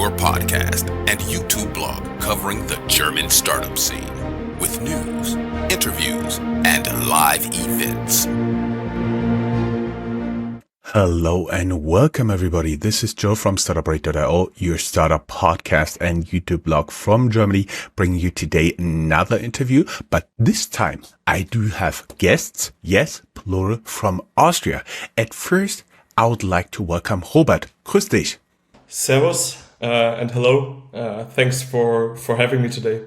your podcast and YouTube blog covering the German startup scene with news, interviews, and live events. Hello and welcome everybody. This is Joe from Startuprad.io, your startup podcast and YouTube blog from Germany, bringing you today another interview. But this time I do have guests, yes, plural, from Austria. At first, I would like to welcome Robert. Grüß dich. Servus and hello. Thanks for having me today.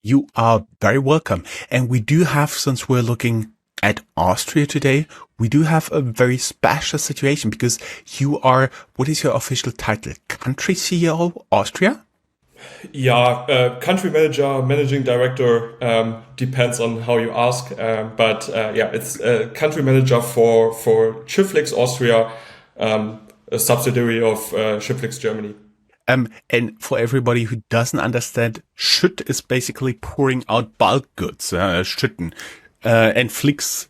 You are very welcome. And we do have, since we're looking at Austria today, we do have a very special situation because you are, what is your official title? Country CEO, Austria? Yeah, country manager, managing director, depends on how you ask. But it's country manager for Schüttflix Austria, a subsidiary of Shipflix Germany. And for everybody who doesn't understand, Schütt is basically pouring out bulk goods, Schütten. And Flix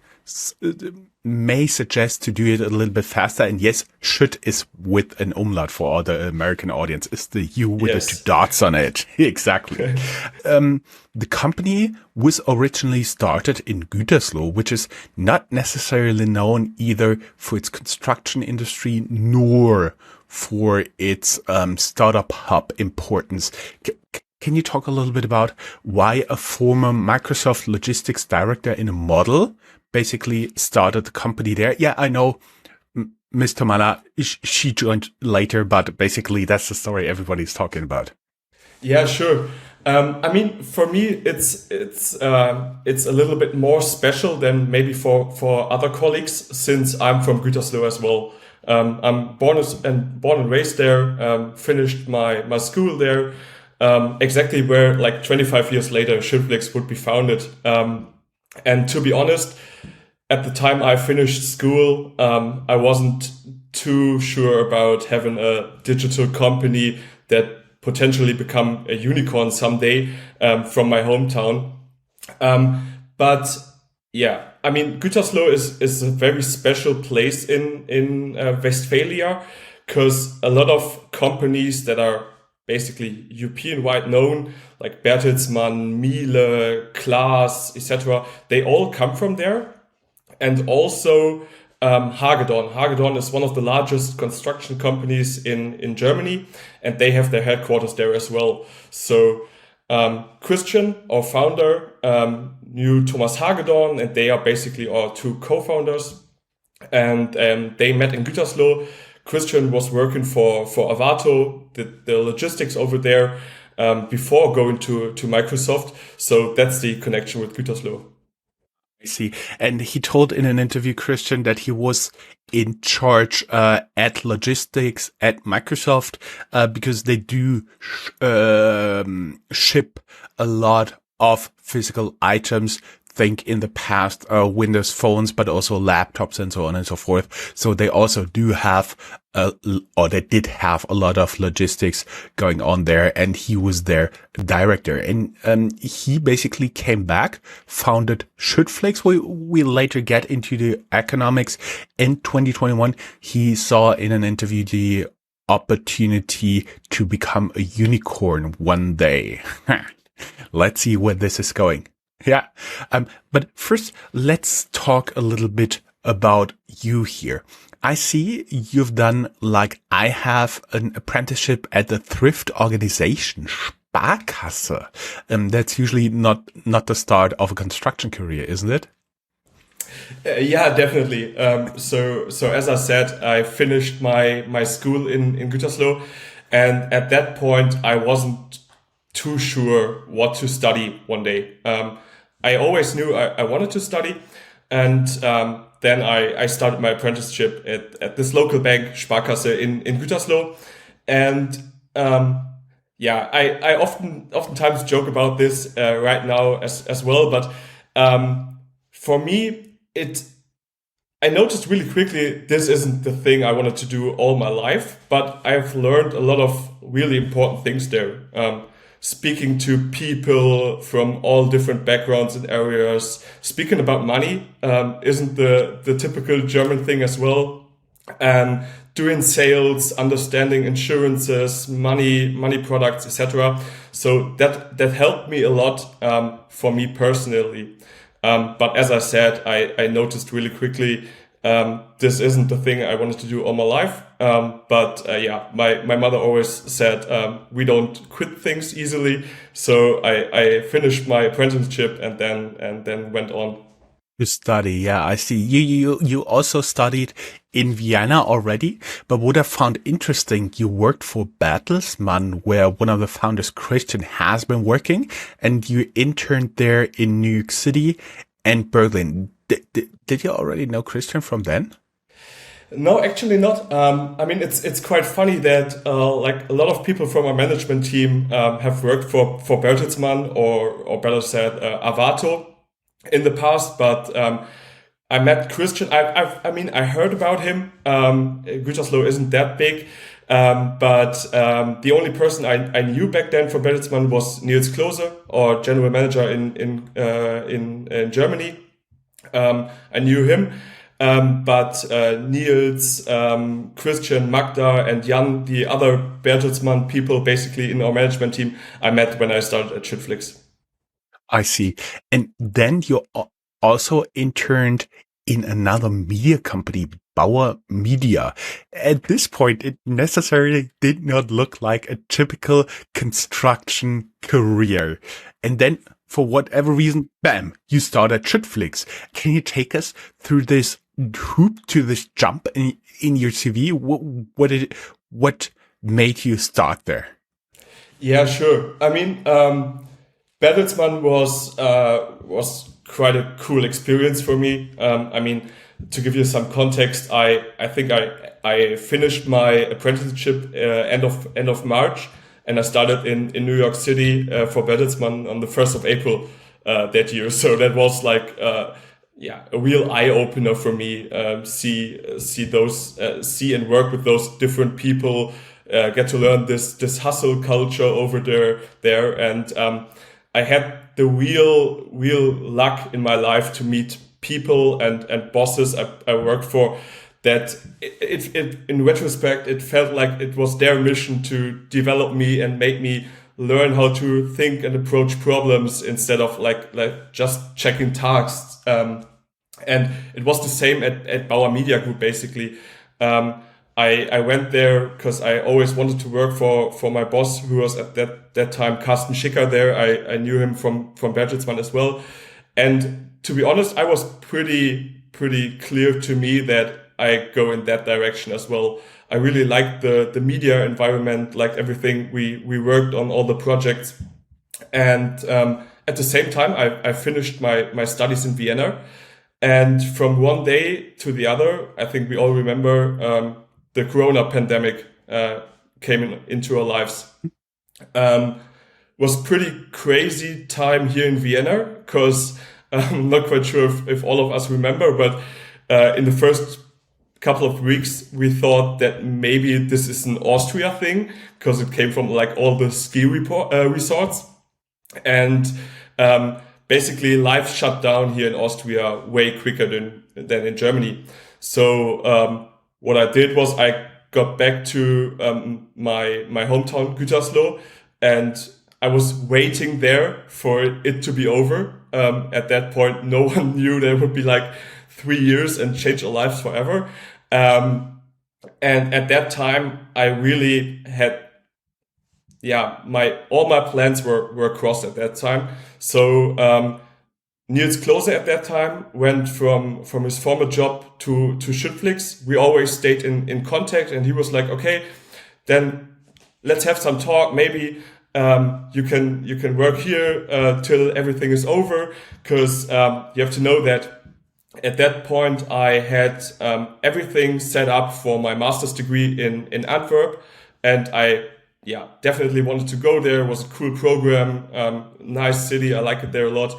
may suggest to do it a little bit faster. And yes, Schütt is with an umlaut for all the American audience. It's the U with the two dots on it. Exactly. Okay. The company was originally started in Gütersloh, which is not necessarily known either for its construction industry nor for its startup hub importance. Can you talk a little bit about why a former Microsoft logistics director in a model basically started the company there? Yeah, I know Mr. Mala, she joined later, but basically that's the story everybody's talking about. Yeah, sure. I mean, for me, it's a little bit more special than maybe for other colleagues, since I'm from Gütersloh as well. I'm born and raised there, finished my school there. Exactly where, like 25 years later, Shipflix would be founded. And to be honest, at the time I finished school, I wasn't too sure about having a digital company that potentially become a unicorn someday from my hometown. But yeah, I mean, Gütersloh is a very special place in Westphalia, because a lot of companies that are basically European-wide known, like Bertelsmann, Miele, Klaas, etc., they all come from there. And also Hagedorn. Hagedorn is one of the largest construction companies in Germany, and they have their headquarters there as well. So Christian, our founder, knew Thomas Hagedorn, and they are basically our two co-founders. And they met in Gütersloh. Christian was working for Avato, the logistics over there, before going to Microsoft. So that's the connection with Gütersloh. I see. And he told in an interview, Christian, that he was in charge at logistics at Microsoft because they do ship a lot of physical items. Think in the past, Windows phones, but also laptops and so on and so forth. So they also do have, or they did have a lot of logistics going on there, and he was their director. And he basically came back, founded Schüttflix. We later get into the economics. In 2021, he saw in an interview the opportunity to become a unicorn one day. Let's see where this is going. Yeah. But first, let's talk a little bit about you here. I see you've done, like I have, an apprenticeship at the thrift organization, Sparkasse. That's usually not the start of a construction career, isn't it? Yeah, definitely. So as I said, I finished my school in Gütersloh, and at that point, I wasn't too sure what to study one day. I always knew I wanted to study, and then I started my apprenticeship at this local bank, Sparkasse in Gütersloh. And I oftentimes joke about this right now as well, but for me, I noticed really quickly this isn't the thing I wanted to do all my life, but I've learned a lot of really important things there. Speaking to people from all different backgrounds and areas, speaking about money isn't the typical German thing as well. doing sales, understanding insurances, money products, etc. So that helped me a lot for me personally. But as I said, I noticed really quickly this isn't the thing I wanted to do all my life. My mother always said we don't quit things easily. So I finished my apprenticeship and then went on. To study, yeah, I see. You also studied in Vienna already, but what I found interesting, you worked for Bertelsmann, where one of the founders, Christian, has been working, and you interned there in New York City and Berlin. Did you already know Christian from then? No, actually not. I mean, it's quite funny that like a lot of people from our management team have worked for Bertelsmann or better said Avato in the past, but I met Christian. I mean, I heard about him. Gütersloh isn't that big, but the only person I knew back then from Bertelsmann was Nils Klose, or general manager in Germany. I knew him, but Nils, Christian, Magda, and Jan, the other Bertelsmann people, basically in our management team, I met when I started at Schüttflix. I see. And then you also interned in another media company, Bauer Media. At this point, it necessarily did not look like a typical construction career. And then, for whatever reason, bam, you started Schüttflix. Can you take us through this hoop to this jump in your CV? What made you start there? Yeah, sure. I mean, Bertelsmann was quite a cool experience for me. I mean, to give you some context, I think I finished my apprenticeship end of March, and I started in New York City for Bertelsmann on the 1st of April that year. So that was like a real eye opener for me. See and work with those different people. Get to learn this hustle culture over there, and I had the real luck in my life to meet people and bosses I worked for that it in retrospect, it felt like it was their mission to develop me and make me learn how to think and approach problems instead of like just checking tasks. And it was the same at Bauer Media Group, basically. I went there because I always wanted to work for my boss, who was at that time Carsten Schicker there. I knew him from Bertelsmann as well. And to be honest, I was pretty clear to me that I go in that direction as well. I really liked the media environment, liked everything we worked on, all the projects. And at the same time, I finished my studies in Vienna. And from one day to the other, I think we all remember the Corona pandemic came into our lives. Was pretty crazy time here in Vienna, because I'm not quite sure if all of us remember, but in the first couple of weeks, we thought that maybe this is an Austria thing, because it came from like all the ski resorts. And basically life shut down here in Austria way quicker than in Germany. So what I did was I got back to my hometown, Gütersloh, and I was waiting there for it to be over. At that point, no one knew there would be like 3 years and change our lives forever. And at that time, I really had, all my plans were crossed at that time. So Nils Klose at that time went from his former job to Schüttflix. We always stayed in contact, and he was like, okay, then let's have some talk. Maybe you can work here till everything is over, because you have to know that at that point I had everything set up for my master's degree in Antwerp, and I definitely wanted to go there. It was a cool program, nice city. I like it there a lot.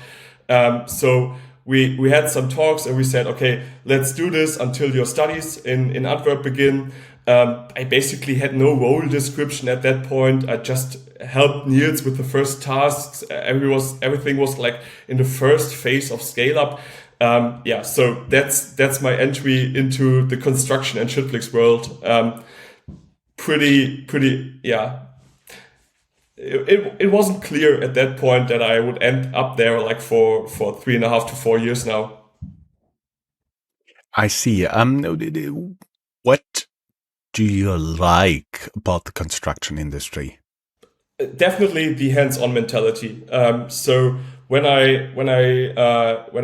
So we had some talks, and we said, okay, let's do this until your studies in Antwerp begin. I basically had no role description at that point. I just helped Niels with the first tasks. Everything was like in the first phase of scale up. So that's my entry into the construction and Schüttflix world. It wasn't clear at that point that I would end up there like for 3.5 to 4 years now. I see. What do you like about the construction industry? Definitely the hands-on mentality. So when I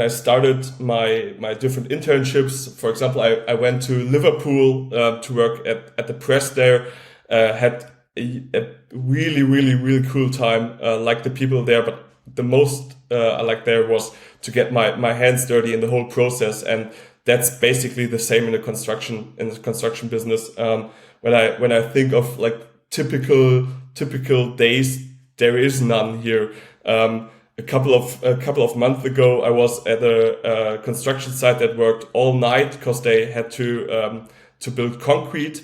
started my different internships, for example, I went to Liverpool to work at the press there. Had a really cool time. Like the people there, but the most I liked there was to get my hands dirty in the whole process, and that's basically the same in the construction business. When I think of like typical days, there is none here. A couple of months ago, I was at a construction site that worked all night because they had to build concrete,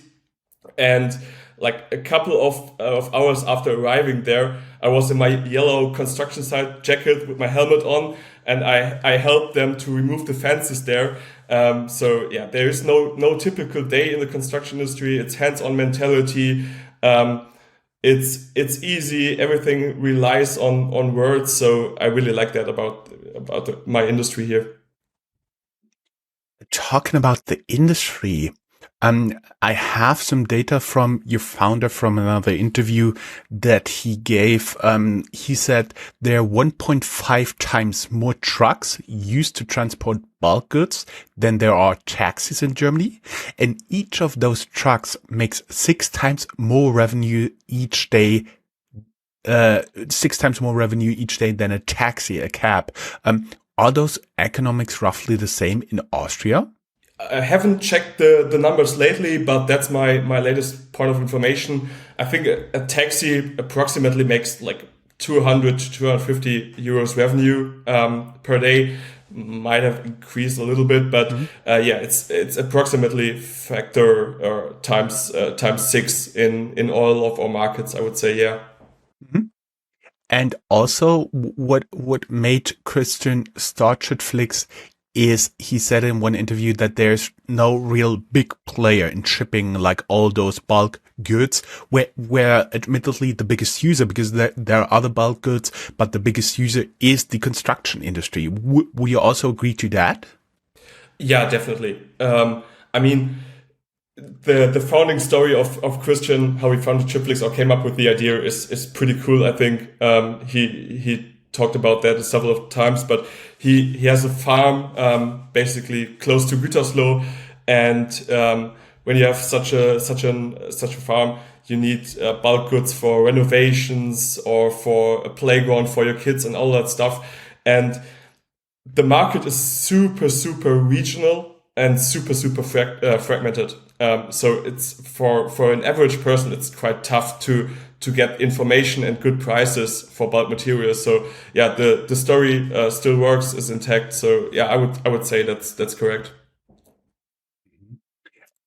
and like a couple of hours after arriving there, I was in my yellow construction site jacket with my helmet on, and I helped them to remove the fences there. There is no typical day in the construction industry. It's hands-on mentality. It's easy. Everything relies on words. So I really like that about my industry here. Talking about the industry, I have some data from your founder from another interview that he gave. He said there are 1.5 times more trucks used to transport bulk goods than there are taxis in Germany. And each of those trucks makes 6 times more revenue each day. 6 times more revenue each day than a taxi, a cab. Are those economics roughly the same in Austria? I haven't checked the numbers lately, but that's my latest part of information. I think a taxi approximately makes like 200 to 250 euros revenue per day. Might have increased a little bit, but it's approximately factor or times 6 in all of our markets, I would say. Yeah. Mm-hmm. And also, what made Christian start Schüttflix is he said in one interview that there's no real big player in shipping like all those bulk goods, where admittedly the biggest user, because there are other bulk goods, but the biggest user is the construction industry. Would you also agree to that? Yeah, definitely. I mean, the founding story of Christian, how he founded Shipflix or came up with the idea is pretty cool. I think he talked about that several of times, but he has a farm basically close to Gütersloh, and when you have such a farm, you need bulk goods for renovations or for a playground for your kids and all that stuff. And the market is super regional and super fragmented. So it's for an average person, it's quite tough to get information and good prices for bulk materials. So yeah, the story still works, is intact. So yeah, I would say that's correct.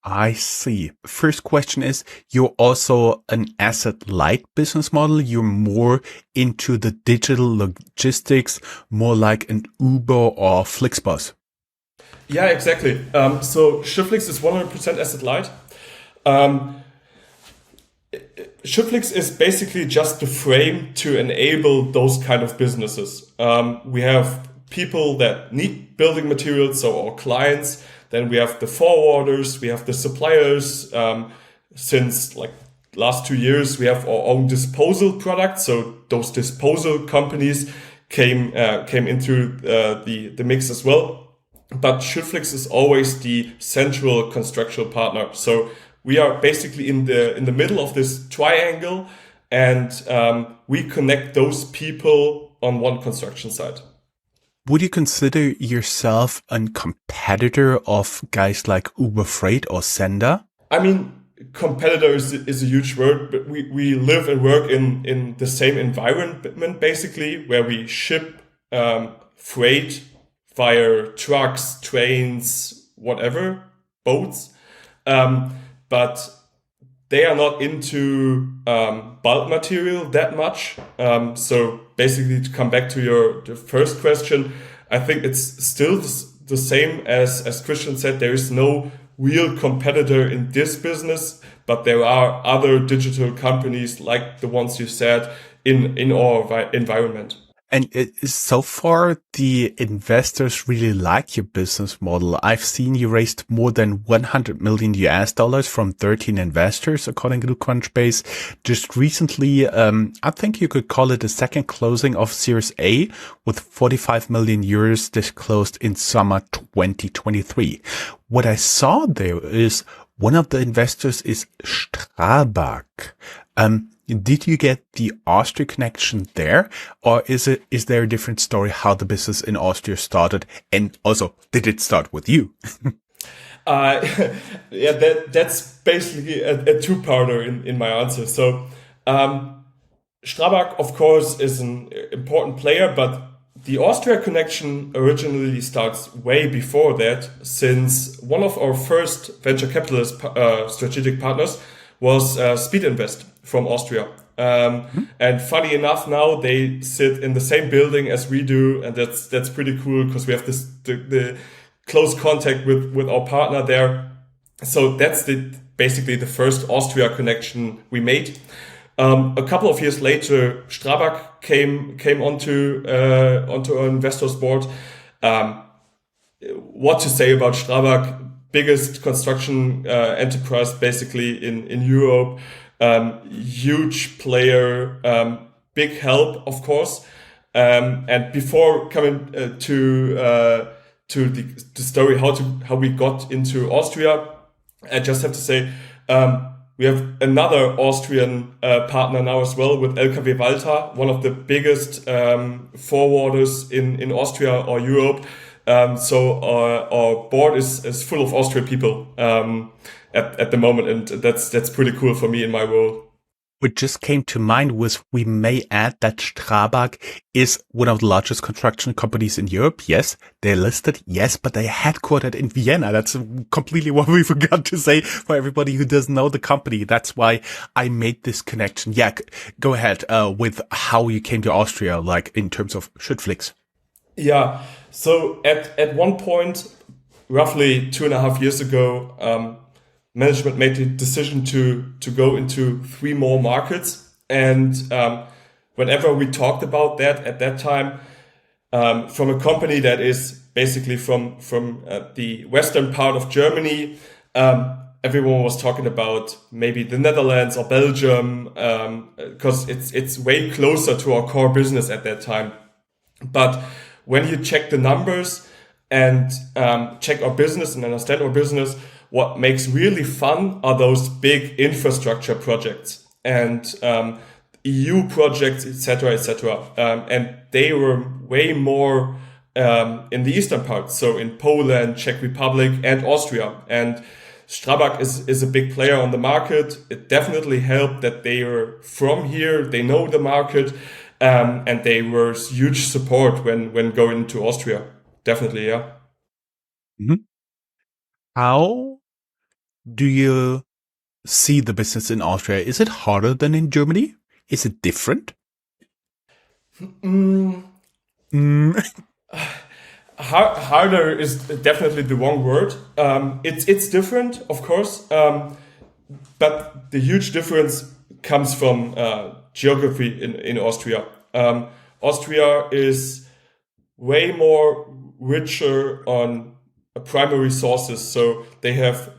I see. First question is, you're also an asset-light business model. You're more into the digital logistics, more like an Uber or Flixbus. Yeah, exactly. So Shipflix is 100% asset-light. Shipflix is basically just the frame to enable those kind of businesses. We have people that need building materials, so our clients. Then we have the forwarders, we have the suppliers. Since like last 2 years, we have our own disposal products. So those disposal companies came into the mix as well. But Schüttflix is always the central construction partner. So we are basically in the middle of this triangle, and we connect those people on one construction site. Would you consider yourself a competitor of guys like Uber Freight or Sender? I mean, competitor is a huge word, but we live and work in the same environment, basically, where we ship freight via trucks, trains, whatever, boats. But they are not into bulk material that much. So basically, to come back to your first question, I think it's still the same as Christian said. There is no real competitor in this business, but there are other digital companies like the ones you said in our environment. And so far, the investors really like your business model. I've seen you raised more than 100 million US dollars from 13 investors, according to Crunchbase. Just recently, I think you could call it a second closing of Series A with 45 million euros disclosed in summer 2023. What I saw there is one of the investors is Strabag. Did you get the Austria connection there, or is there a different story how the business in Austria started? And also, did it start with you? Yeah, that's basically a two-parter in my answer. So, Strabag, of course, is an important player, but the Austria connection originally starts way before that, since one of our first venture capitalist strategic partners was Speed Invest from Austria. And funny enough, now they sit in the same building as we do, and that's pretty cool because we have the close contact with our partner there. So that's basically the first Austria connection we made. A couple of years later, Strabag came onto our investors board. What to say about Strabag? Biggest construction enterprise basically in Europe. Huge player, big help, of course. And before coming to the story how we got into Austria, I just have to say we have another Austrian partner now as well with LKW Walter, one of the biggest forwarders in Austria or Europe. So our board is full of Austrian people at the moment, and that's pretty cool for me in my role. What just came to mind was we may add that Strabag is one of the largest construction companies in Europe. Yes, they're listed. Yes, but they're headquartered in Vienna. That's completely what we forgot to say for everybody who doesn't know the company. That's why I made this connection. Yeah, go ahead with how you came to Austria, like in terms of Schüttflix. Yeah. So at one point, roughly 2.5 years ago, management made the decision to go into 3 more markets. And whenever we talked about that at that time, from a company that is basically from the western part of Germany, everyone was talking about maybe the Netherlands or Belgium, because it's way closer to our core business at that time. But when you check the numbers and check our business and understand our business, what makes really fun are those big infrastructure projects and EU projects, etc., etc. And they were way more in the eastern part, so in Poland, Czech Republic, and Austria. And Strabag is a big player on the market. It definitely helped that they are from here, they know the market, and they were huge support when going to Austria. Definitely, yeah. Mm-hmm. How do you see the business in Austria? Is it harder than in Germany? Is it different? Harder is definitely the wrong word. It's different, of course, but the huge difference comes from geography in Austria. Austria is way more richer on primary sources, so they have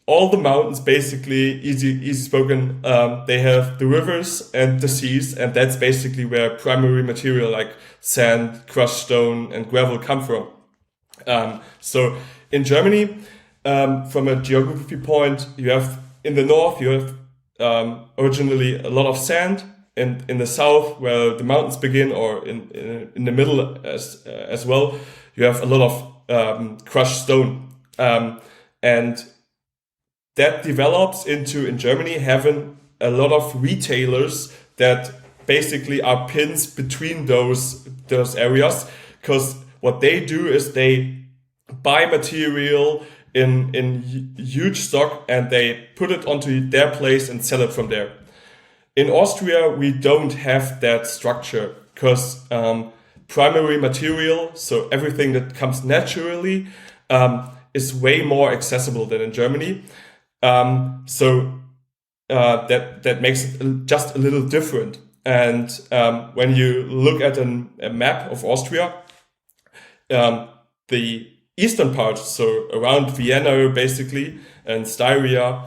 all the mountains, basically, easy spoken. They have the rivers and the seas, and that's basically where primary material like sand, crushed stone, and gravel come from. So in Germany, from a geography point, you have in the north, you have originally a lot of sand, and in the south, where the mountains begin, or in the middle as well, you have a lot of crushed stone, and that develops into, in Germany, having a lot of retailers that basically are pins between those areas, because what they do is they buy material in huge stock and they put it onto their place and sell it from there. In Austria, we don't have that structure because primary material, so everything that comes naturally, is way more accessible than in Germany. That makes it just a little different. And when you look at a map of Austria, the eastern part, so around Vienna basically, and Styria,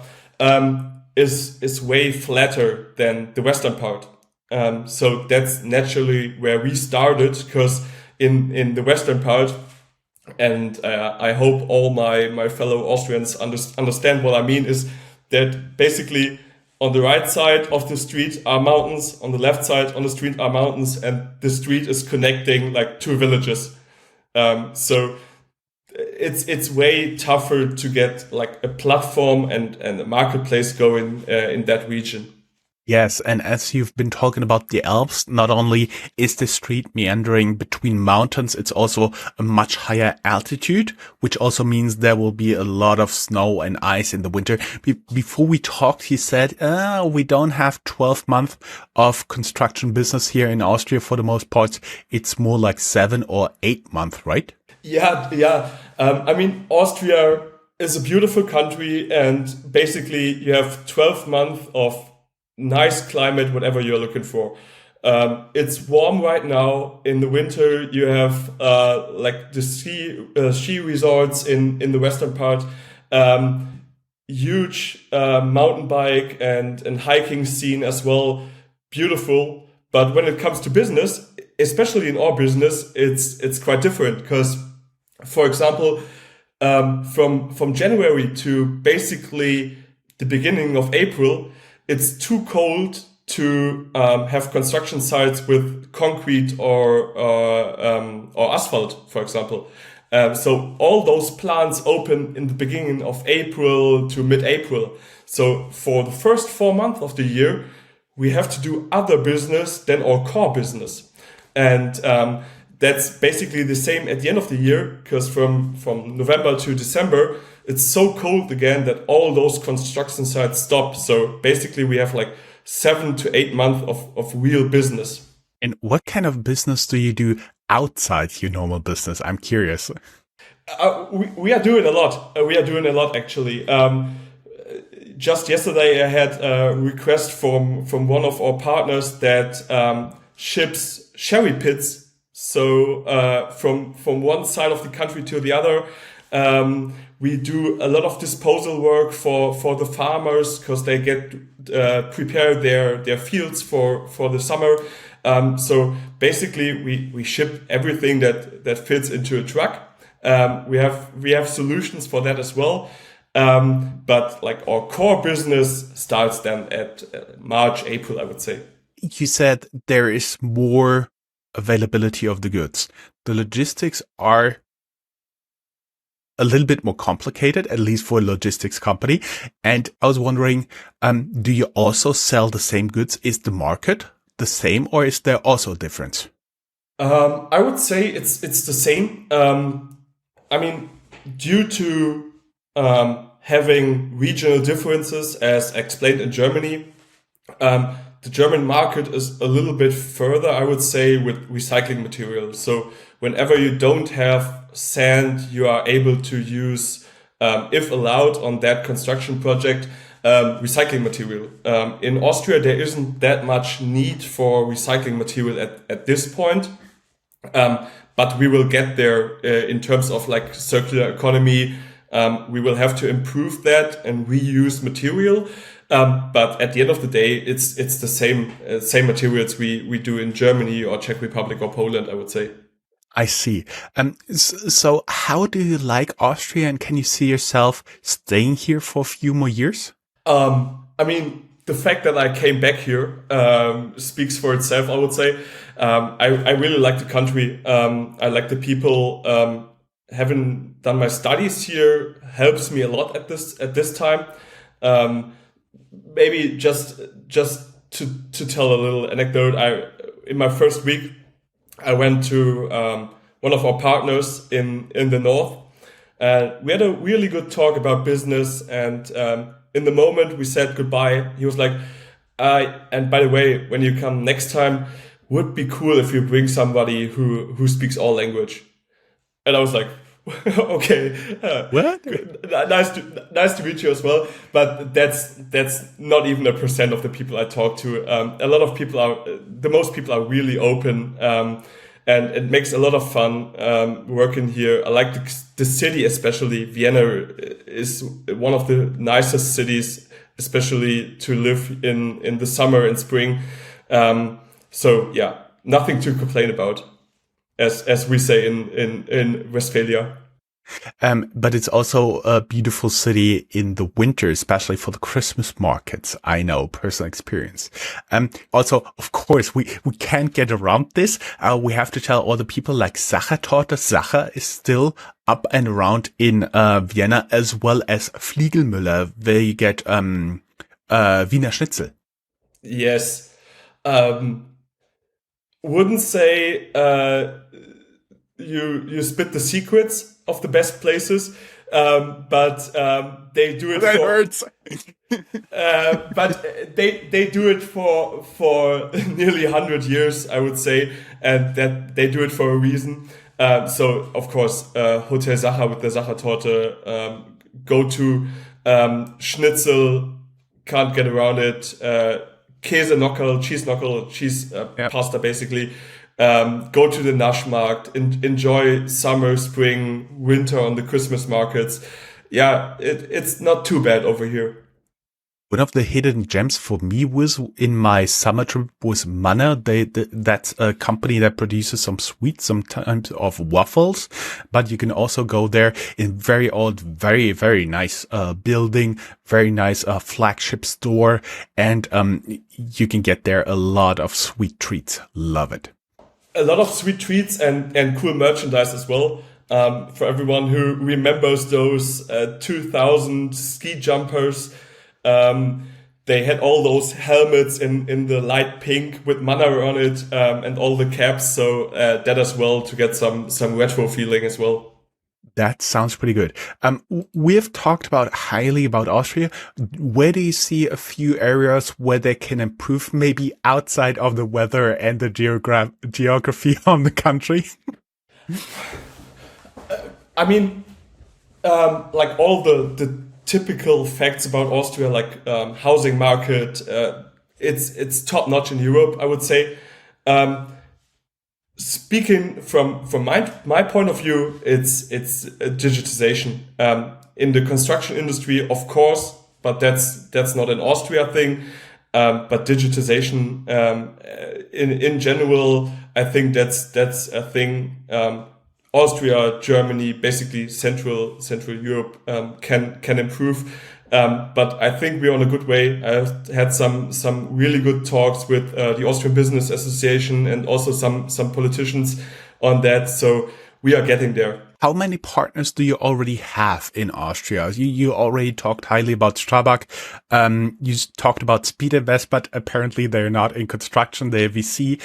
is way flatter than the western part. So that's naturally where we started, because in the western part, and I hope all my fellow Austrians understand what I mean, is that basically on the right side of the street are mountains, on the left side on the street are mountains, and the street is connecting like two villages. So it's way tougher to get like a platform and a marketplace going in that region. Yes, and as you've been talking about the Alps, not only is the street meandering between mountains, it's also a much higher altitude, which also means there will be a lot of snow and ice in the winter. Before we talked, he said, we don't have 12 months of construction business here in Austria for the most part. It's more like 7 or 8 months, right? Yeah. I mean, Austria is a beautiful country, and basically you have 12 months of nice climate, whatever you're looking for. It's warm right now. In the winter, you have like the ski resorts in the western part, huge mountain bike and hiking scene as well. Beautiful. But when it comes to business, especially in our business, it's quite different, because, for example, from January to basically the beginning of April, it's too cold to have construction sites with concrete or asphalt, for example. So all those plants open in the beginning of April to mid-April. So for the first 4 months of the year, we have to do other business than our core business. And that's basically the same at the end of the year, because from November to December, it's so cold again that all those construction sites stop. So basically we have like 7 to 8 months of real business. And what kind of business do you do outside your normal business? I'm curious. We are doing a lot. We are doing a lot, actually. Just yesterday I had a request from one of our partners that ships sherry pits. So from one side of the country to the other. We do a lot of disposal work for the farmers, because they get prepare their fields for the summer. So basically we ship everything that fits into a truck. We have solutions for that as well. But like our core business starts then at March, April, I would say. You said there is more availability of the goods. The logistics are a little bit more complicated, at least for a logistics company. And I was wondering, do you also sell the same goods? Is the market the same, or is there also a difference? I would say it's the same. I mean, due to having regional differences, as explained in Germany, the German market is a little bit further, I would say, with recycling materials. So whenever you don't have sand, you are able to use, if allowed on that construction project, recycling material. In Austria, there isn't that much need for recycling material at this point. But we will get there in terms of like circular economy. We will have to improve that and reuse material. But at the end of the day, it's the same materials we do in Germany or Czech Republic or Poland, I would say. I see. So how do you like Austria, and can you see yourself staying here for a few more years? I mean, the fact that I came back here speaks for itself, I would say. I really like the country. I like the people. Having done my studies here helps me a lot at this time. Maybe just to tell a little anecdote. In my first week, I went to one of our partners in the north. We had a really good talk about business, and in the moment we said goodbye, he was like, and by the way, when you come next time, would be cool if you bring somebody who speaks all language. And I was like, okay, What? nice to meet you as well. But that's not even 1% of the people I talk to. Most people are really open, and it makes a lot of fun working here. I like the city, especially Vienna is one of the nicest cities, especially to live in the summer and spring. So yeah, nothing to complain about, as we say in Westphalia. But it's also a beautiful city in the winter, especially for the Christmas markets. I know, personal experience. Also, of course, we can't get around this. We have to tell all the people like Sachertorte. Sacher is still up and around in Vienna, as well as Fliegelmüller, where you get Wiener Schnitzel. Yes. Wouldn't say you spit the secrets of the best places, but they do it. That hurts. But they do it for nearly 100 years, I would say, and that they do it for a reason. So of course, Hotel Sacher with the Sachertorte, go to Schnitzel, can't get around it. Käsenockerl, cheese pasta basically. Go to the Naschmarkt, enjoy summer, spring, winter on the Christmas markets. Yeah, it's not too bad over here. One of the hidden gems for me was in my summer trip was Manner. That's a company that produces some sweets, sometimes of waffles, but you can also go there in very old, very, very nice, building, very nice, flagship store. And, you can get there a lot of sweet treats. Love it. A lot of sweet treats and cool merchandise as well. For everyone who remembers those 2000 ski jumpers. They had all those helmets in the light pink with Manner on it, and all the caps. So that as well, to get some retro feeling as well. That sounds pretty good. We have talked highly about Austria. Where do you see a few areas where they can improve, maybe outside of the weather and the geography of the country? I mean, like all the typical facts about Austria, like housing market, it's top notch in Europe, I would say. Speaking from my point of view, it's digitization in the construction industry, of course, but that's not an Austria thing. But digitization in general, I think that's a thing. Austria, Germany, basically Central Europe can improve. But I think we're on a good way. I've had some really good talks with the Austrian Business Association and also some politicians on that. So we are getting there. How many partners do you already have in Austria? You already talked highly about Strabag. You talked about Speed Invest, but apparently they're not in construction. They're VC.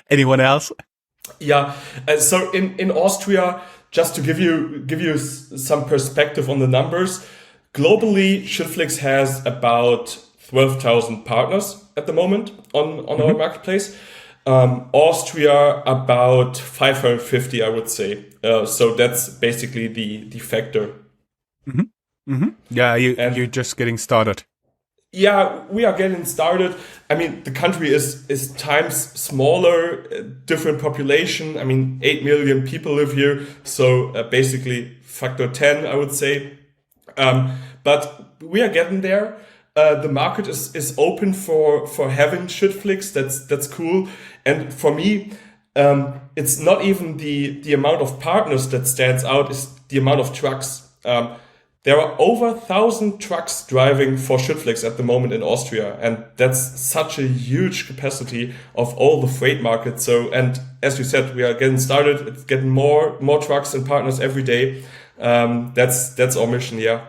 Anyone else? Yeah. So in Austria, just to give you some perspective on the numbers, globally, Schüttflix has about 12,000 partners at the moment on our marketplace. Austria, about 550, I would say. So that's basically the factor. Yeah, you're just getting started. Yeah, we are getting started. I mean, the country is times smaller, different population. I mean, 8 million people live here. So basically factor 10, I would say. But we are getting there. The market is open for having Schüttflix. That's cool. And for me, it's not even the amount of partners that stands out, it's the amount of trucks. There are over 1,000 trucks driving for Schüttflix at the moment in Austria. And that's such a huge capacity of all the freight markets. So, and as you said, we are getting started. It's getting more trucks and partners every day. That's our mission, yeah.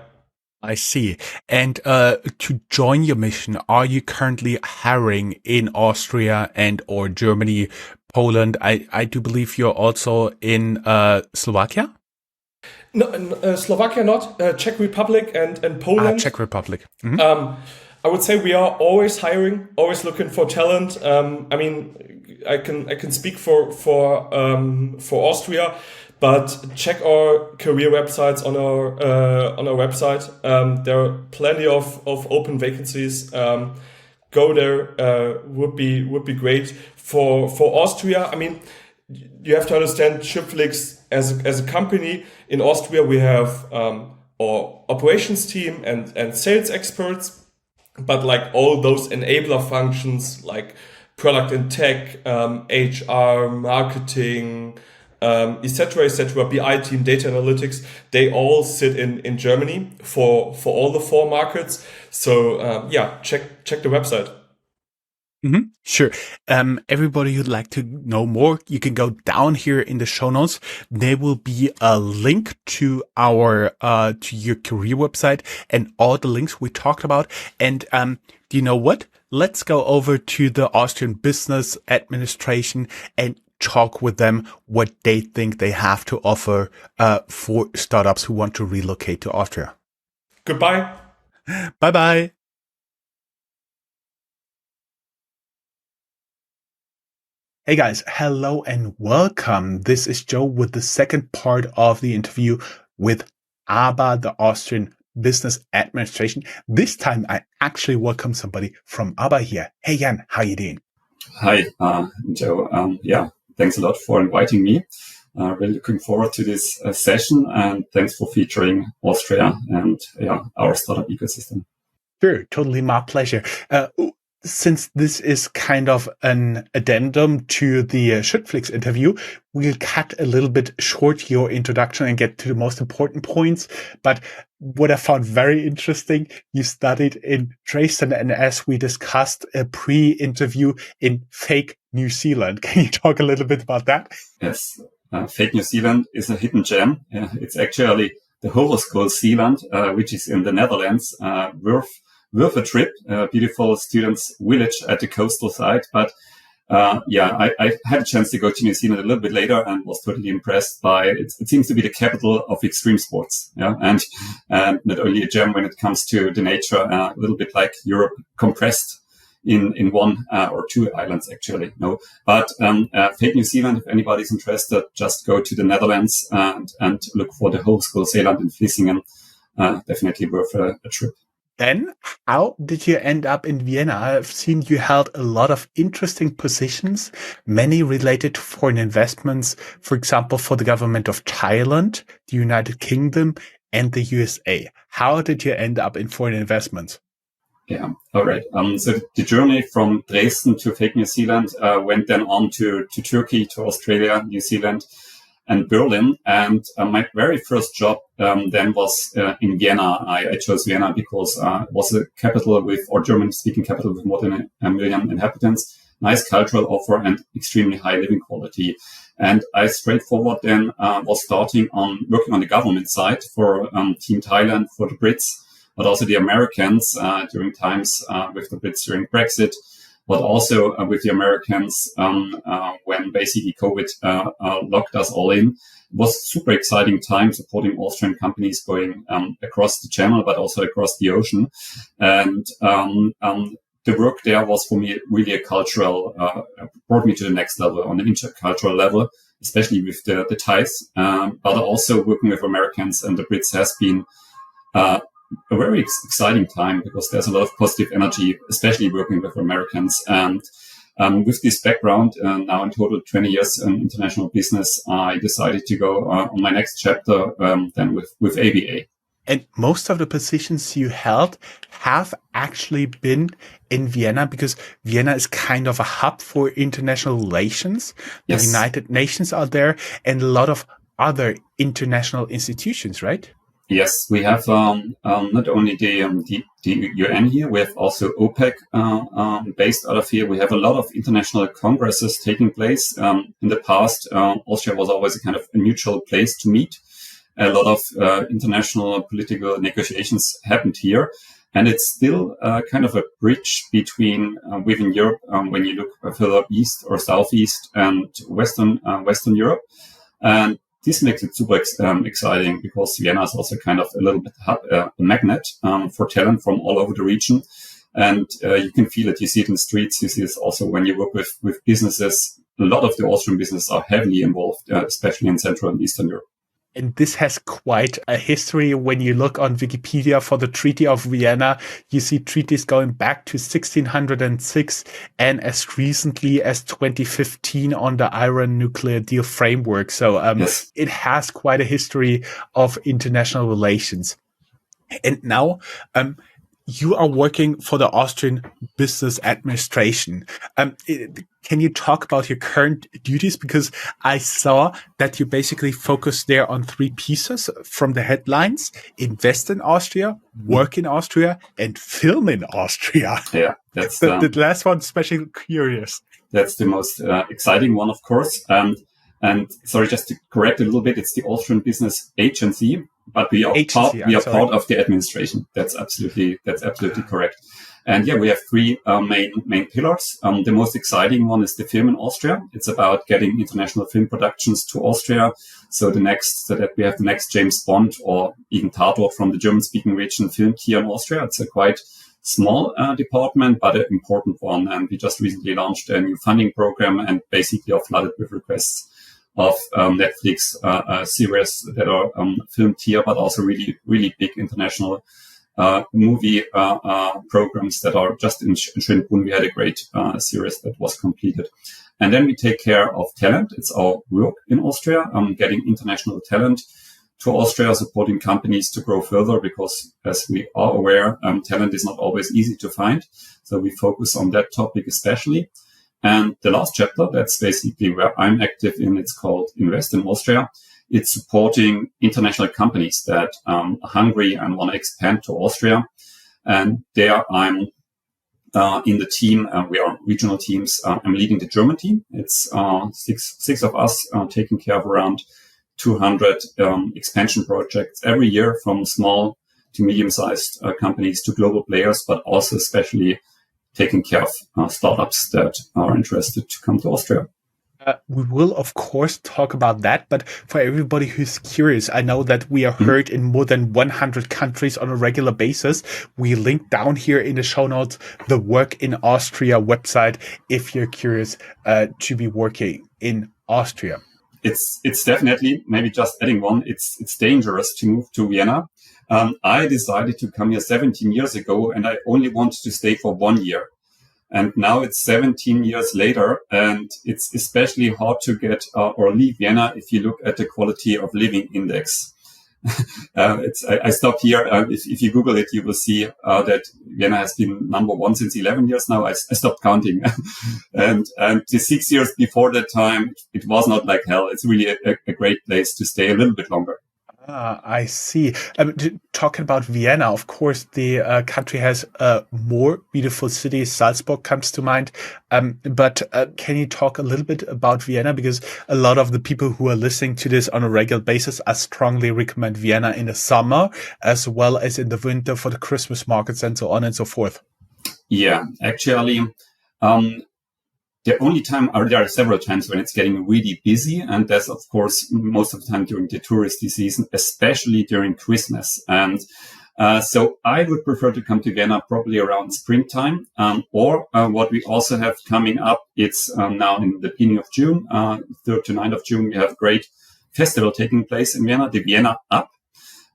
I see. And to join your mission, are you currently hiring in Austria and or Germany, Poland? I do believe you're also in Slovakia? No, Slovakia not. Czech Republic and Poland. Czech Republic. I would say we are always hiring, always looking for talent. I mean, I can speak for Austria, but check our career websites on our website. There are plenty of open vacancies. Go there, would be great for Austria. I mean, you have to understand Schüttflix as a company in Austria. We have our operations team and sales experts, but like all those enabler functions like product and tech, HR, marketing, etc., BI team, data analytics, they all sit in Germany for all the 4 markets. So check the website. Mm-hmm. Sure. Everybody who'd like to know more, you can go down here in the show notes. There will be a link to our to your career website and all the links we talked about. And do you know what? Let's go over to the Austrian Business Administration and talk with them what they think they have to offer for startups who want to relocate to Austria. Goodbye. Bye-bye. Hey guys, hello and welcome. This is Joe with the second part of the interview with ABBA, the Austrian Business Administration. This time I actually welcome somebody from ABBA here. Hey Jan, how you doing? Hi, Joe. Thanks a lot for inviting me. Really looking forward to this session, and thanks for featuring Austria and our startup ecosystem. Sure, totally my pleasure. Since this is kind of an addendum to the Schüttflix interview, we'll cut a little bit short your introduction and get to the most important points. But what I found very interesting, you studied in Dresden, and as we discussed a pre-interview in fake New Zealand. Can you talk a little bit about that? Yes, fake New Zealand is a hidden gem. It's actually the Hogeschool Zeeland, which is in the Netherlands, worth a trip, beautiful students' village at the coastal side. But I had a chance to go to New Zealand a little bit later and was totally impressed by it. It seems to be the capital of extreme sports, and not only a gem when it comes to the nature, a little bit like Europe compressed in one or 2 islands actually. No, but fake New Zealand. If anybody's interested, just go to the Netherlands and look for the Hogeschool Zeeland in Vlissingen. Definitely worth a trip. Then, how did you end up in Vienna? I've seen you held a lot of interesting positions, many related to foreign investments, for example, for the government of Thailand, the United Kingdom, and the USA. How did you end up in foreign investments? Yeah, all right. So the journey from Dresden to fake New Zealand went then on to Turkey, to Australia, New Zealand, and Berlin. And my very first job then was in Vienna. I chose Vienna because it was a capital or German-speaking capital with more than 1 million inhabitants, nice cultural offer, and extremely high living quality. And I straightforward then was working on the government side for Team Thailand, for the Brits, but also the Americans during times with the Brits during Brexit, but also with the Americans when basically COVID locked us all in. It was super exciting time supporting Austrian companies going across the channel, but also across the ocean. And the work there was for me really a cultural, brought me to the next level on an intercultural level, especially with the Thais, but also working with Americans and the Brits has been a very exciting time because there's a lot of positive energy, especially working with Americans. And with this background, now in total 20 years in international business, I decided to go on my next chapter then with ABA. And most of the positions you held have actually been in Vienna because Vienna is kind of a hub for international relations. Yes. The United Nations are there and a lot of other international institutions, right? Yes, we have not only the UN here, we have also OPEC based out of here. We have a lot of international congresses taking place. In the past, Austria was always a kind of a neutral place to meet. A lot of international political negotiations happened here. And it's still kind of a bridge between within Europe when you look further east or southeast and Western Europe. And this makes it super exciting because Vienna is also kind of a little bit a magnet for talent from all over the region. And you can feel it. You see it in the streets. You see this also when you work with businesses. A lot of the Austrian businesses are heavily involved, especially in Central and Eastern Europe. And this has quite a history. When you look on Wikipedia for the Treaty of Vienna, you see treaties going back to 1606 and as recently as 2015 on the Iran nuclear deal framework. So Yes. It has quite a history of international relations. And now you are working for the Austrian Business Administration. Can you talk about your current duties? Because I saw that you basically focus there on three pieces from the headlines: invest in Austria, work in Austria, and film in Austria. Yeah, that's the last one, especially curious. That's the most exciting one, of course. And sorry, just to correct a little bit, it's the Austrian Business Agency, but we are part of the administration. That's absolutely correct. And yeah, we have three main pillars. The most exciting one is the film in Austria. It's about getting international film productions to Austria. So that we have the next James Bond or even Tatort from the German-speaking region filmed here in Austria. It's a quite small department, but an important one. And we just recently launched a new funding program and basically are flooded with requests of Netflix series that are filmed here, but also really, really big international movie programs that are just in Schönbrunn. We had a great series that was completed. And then we take care of talent. It's our work in Austria, getting international talent to Austria, supporting companies to grow further, because as we are aware, talent is not always easy to find. So we focus on that topic especially. And the last chapter, that's basically where I'm active in. It's called Invest in Austria. It's supporting international companies that are hungry and want to expand to Austria. And there I'm in the team. We are regional teams. I'm leading the German team. It's six of us taking care of around 200 expansion projects every year, from small to medium-sized companies to global players, but also especially taking care of startups that are interested to come to Austria. We will, of course, talk about that. But for everybody who's curious, I know that we are heard in more than 100 countries on a regular basis. We link down here in the show notes the Work in Austria website if you're curious to be working in Austria. It's definitely, maybe just adding one, it's dangerous to move to Vienna. I decided to come here 17 years ago, and I only wanted to stay for 1 year. And now it's 17 years later, and it's especially hard to get or leave Vienna if you look at the quality of living index. I stopped here. If you Google it, you will see that Vienna has been number one since 11 years now. I stopped counting. and the 6 years before that time, it was not like hell. It's really a great place to stay a little bit longer. I see. Talking about Vienna, of course, the country has more beautiful cities. Salzburg comes to mind. But can you talk a little bit about Vienna? Because a lot of the people who are listening to this on a regular basis, I strongly recommend Vienna in the summer as well as in the winter for the Christmas markets and so on and so forth. Yeah, actually, the only time, or there are several times when it's getting really busy, and that's of course most of the time during the touristy season, especially during Christmas. And so I would prefer to come to Vienna probably around springtime, or what we also have coming up. It's now in the beginning of June, 3rd to 9th of June. We have a great festival taking place in Vienna, the Vienna Up.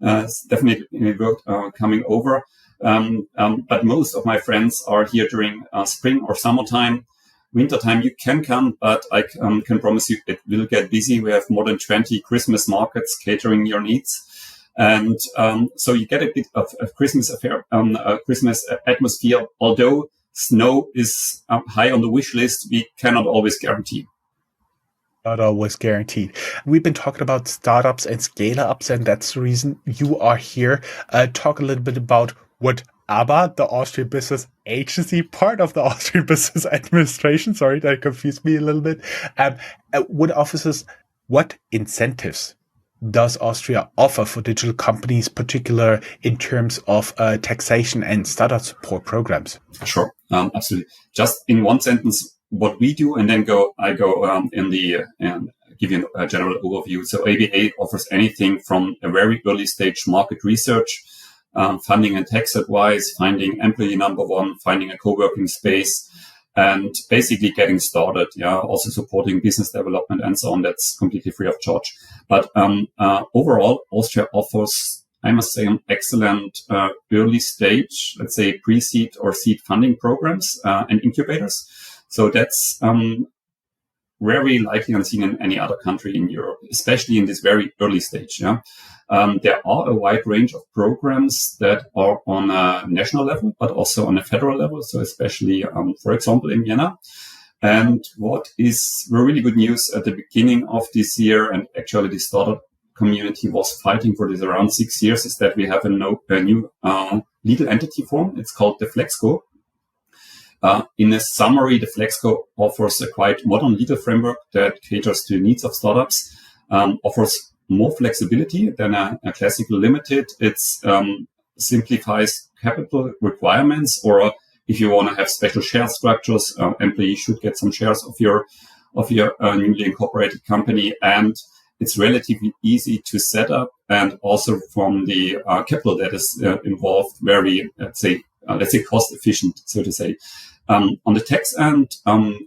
It's definitely coming over. But most of my friends are here during spring or summertime. Wintertime, you can come, but I can promise you it will get busy. We have more than 20 Christmas markets catering your needs. And so you get a bit of a Christmas Christmas atmosphere. Although snow is high on the wish list, we cannot always guarantee. Not always guaranteed. We've been talking about startups and scale-ups, and that's the reason you are here. Talk a little bit about what ABBA, the Austrian Business Agency, part of the Austrian Business Administration, sorry, that confused me a little bit. What incentives does Austria offer for digital companies, particular in terms of taxation and startup support programs? Sure, absolutely. Just in one sentence, what we do, and then I go and give you a general overview. So ABA offers anything from a very early stage market research funding and tax advice, finding employee number one, finding a co-working space, and basically getting started. Yeah, also supporting business development and so on. That's completely free of charge. But overall, Austria offers, I must say, an excellent early stage, let's say pre-seed or seed funding programs and incubators. So that's very likely unseen in any other country in Europe, especially in this very early stage. Yeah. There are a wide range of programs that are on a national level, but also on a federal level. So especially, for example, in Vienna. And what is really good news at the beginning of this year, and actually the startup community was fighting for this around 6 years, is that we have a new legal entity form. It's called the Flexco. In a summary, the Flexco offers a quite modern legal framework that caters to the needs of startups, offers more flexibility than a classical limited. It simplifies capital requirements, or if you want to have special share structures, employees should get some shares of your newly incorporated company, and it's relatively easy to set up, and also from the capital that is involved, very let's say cost efficient, so to say. On the tax end,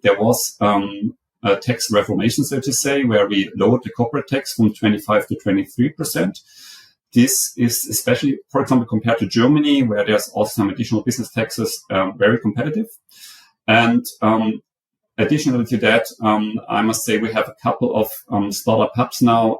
there was a tax reformation, so to say, where we lowered the corporate tax from 25 to 23%. This is especially, for example, compared to Germany, where there's also some additional business taxes, very competitive. And additionally to that, I must say we have a couple of startup hubs now.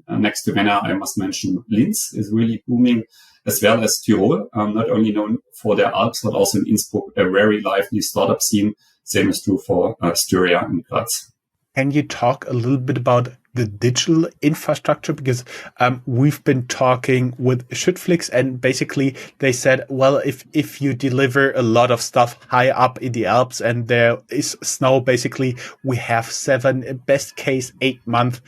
Next to Vienna, I must mention Linz is really booming, as well as Tyrol, not only known for their Alps, but also in Innsbruck, a very lively startup scene. Same is true for Styria and Graz. Can you talk a little bit about the digital infrastructure? Because we've been talking with Schüttflix, and basically they said, well, if you deliver a lot of stuff high up in the Alps and there is snow, basically we have 7, best case 8-month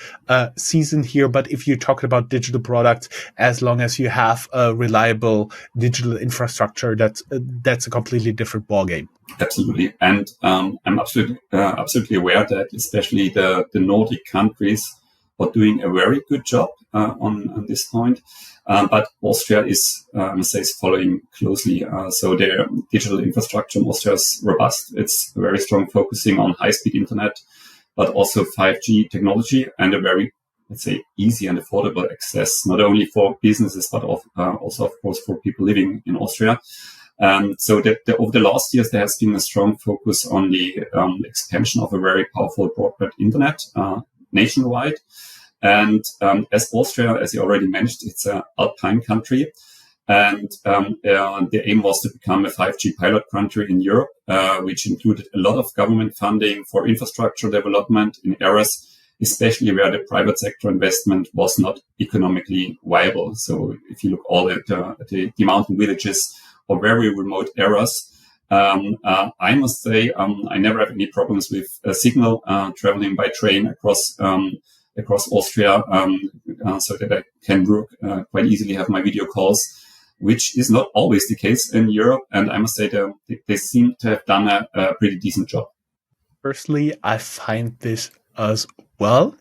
season here. But if you're talking about digital products, as long as you have a reliable digital infrastructure, that's a completely different ballgame. Absolutely. And I'm absolutely aware that especially the Nordic countries are doing a very good job on this point. But Austria is following closely. So their digital infrastructure in Austria is robust. It's very strong, focusing on high-speed internet, but also 5G technology, and a very, let's say, easy and affordable access, not only for businesses, but also, of course, for people living in Austria. So over the last years, there has been a strong focus on the expansion of a very powerful broadband internet nationwide. And as Austria, as you already mentioned, it's an alpine country. And the aim was to become a 5G pilot country in Europe, which included a lot of government funding for infrastructure development in areas, especially where the private sector investment was not economically viable. So if you look all at the mountain villages or very remote areas, I must say I never have any problems with a signal traveling by train across Austria, so that I can work quite easily, have my video calls, which is not always the case in Europe. And I must say they seem to have done a pretty decent job. Personally, I find this as well.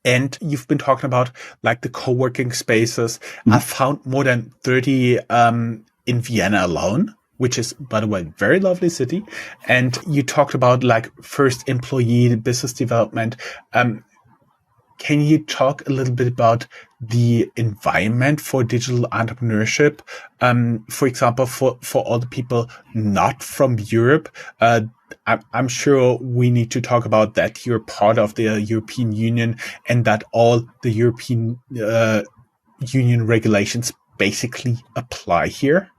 And you've been talking about like the co-working spaces. I found more than 30 in Vienna alone, which is, by the way, very lovely city. And you talked about like first employee business development. Can you talk a little bit about the environment for digital entrepreneurship? For example, for all the people not from Europe, I'm sure we need to talk about that you're part of the European Union and that all the European Union regulations basically apply here.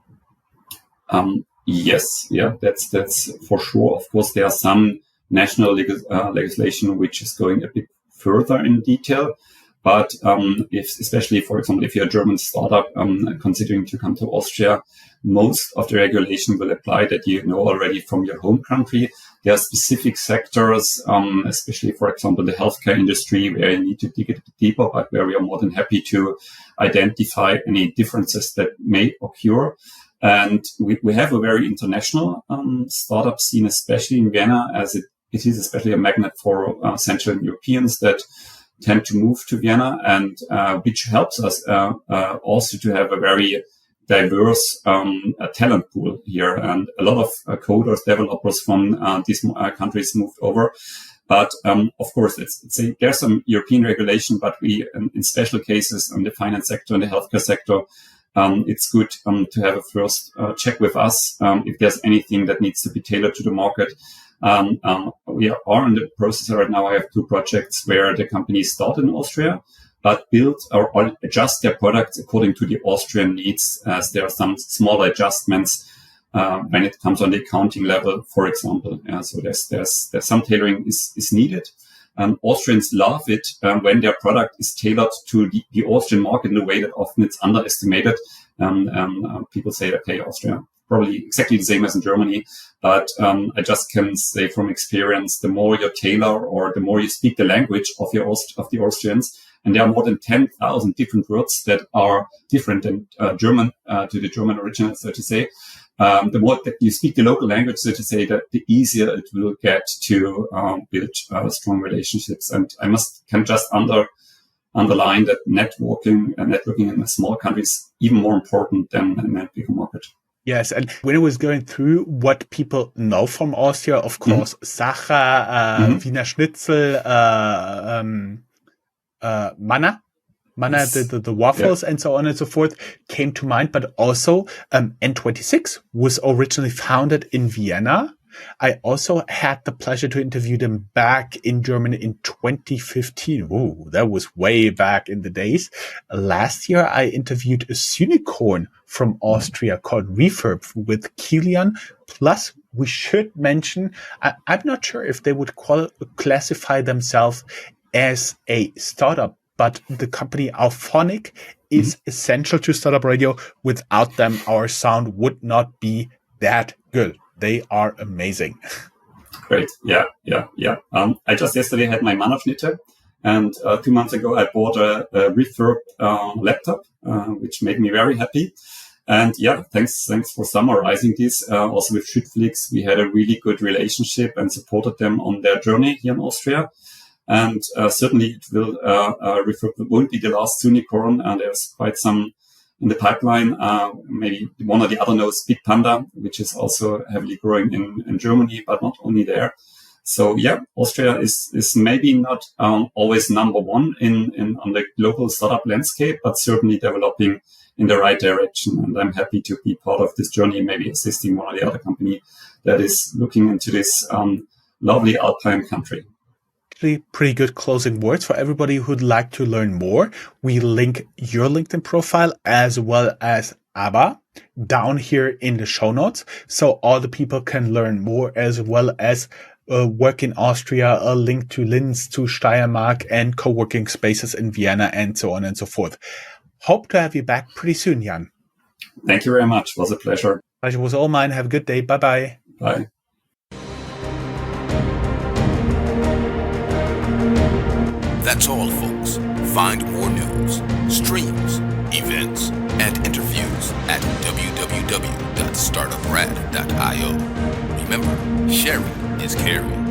Yes, yeah, that's for sure. Of course, there are some national legislation which is going a bit further in detail, but especially, for example, if you're a German startup considering to come to Austria, most of the regulation will apply that you know already from your home country. There are specific sectors, especially, for example, the healthcare industry, where you need to dig a bit deeper, but where we are more than happy to identify any differences that may occur. And we have a very international startup scene, especially in Vienna, as it is especially a magnet for Central Europeans that tend to move to Vienna, and which helps us also to have a very diverse talent pool here, and a lot of coders, developers from these countries moved over. But of course, there's some European regulation, but we, in special cases in the finance sector and the healthcare sector, it's good to have a first check with us if there's anything that needs to be tailored to the market. We are in the process right now. I have 2 projects where the companies start in Austria, but build or adjust their products according to the Austrian needs, as there are some small adjustments when it comes on the accounting level, for example. So there's some tailoring is needed. Austrians love it when their product is tailored to the Austrian market in a way that often it's underestimated. People say, okay, Austria, probably exactly the same as in Germany. But I just can say from experience, the more you tailor or the more you speak the language of the Austrians, and there are more than 10,000 different words that are different than German to the German original, so to say. The more that you speak the local language, so to say, that the easier it will get to build strong relationships. And can just underline that networking in a small country is even more important than in a bigger market. Yes, and when I was going through what people know from Austria, of course, Sacher, Wiener Schnitzel, Manna, the waffles, and so on and so forth came to mind, but also N26 was originally founded in Vienna. I also had the pleasure to interview them back in Germany in 2015. Whoa, that was way back in the days. Last year, I interviewed a unicorn from Austria called Refurb with Kilian. Plus, we should mention, I'm not sure if they would classify themselves as a startup, but the company Auphonic is essential to Startup Radio. Without them, our sound would not be that good. They are amazing. Great. Yeah. I just yesterday had my Mannerschnitte, and 2 months ago I bought a Refurb laptop, which made me very happy. And yeah, thanks for summarizing this. Also with Schüttflix, we had a really good relationship and supported them on their journey here in Austria. And certainly it will Refurb won't be the last unicorn, and there's quite some in the pipeline. Maybe one or the other knows Big Panda, which is also heavily growing in Germany, but not only there. So yeah, Austria is maybe not always number one on the global startup landscape, but certainly developing in the right direction. And I'm happy to be part of this journey, maybe assisting one or the other company that is looking into this lovely alpine country. Pretty good closing words for everybody who'd like to learn more. We link your LinkedIn profile as well as ABBA down here in the show notes, so all the people can learn more, as well as work in Austria, a link to Linz, to Steiermark, and co-working spaces in Vienna, and so on and so forth. Hope to have you back pretty soon, Jan. Thank you very much. It was a pleasure. Pleasure was all mine. Have a good day. Bye-bye. Bye. That's all, folks. Find more news, streams, events, and interviews at www.startuprad.io. Remember, sharing is caring.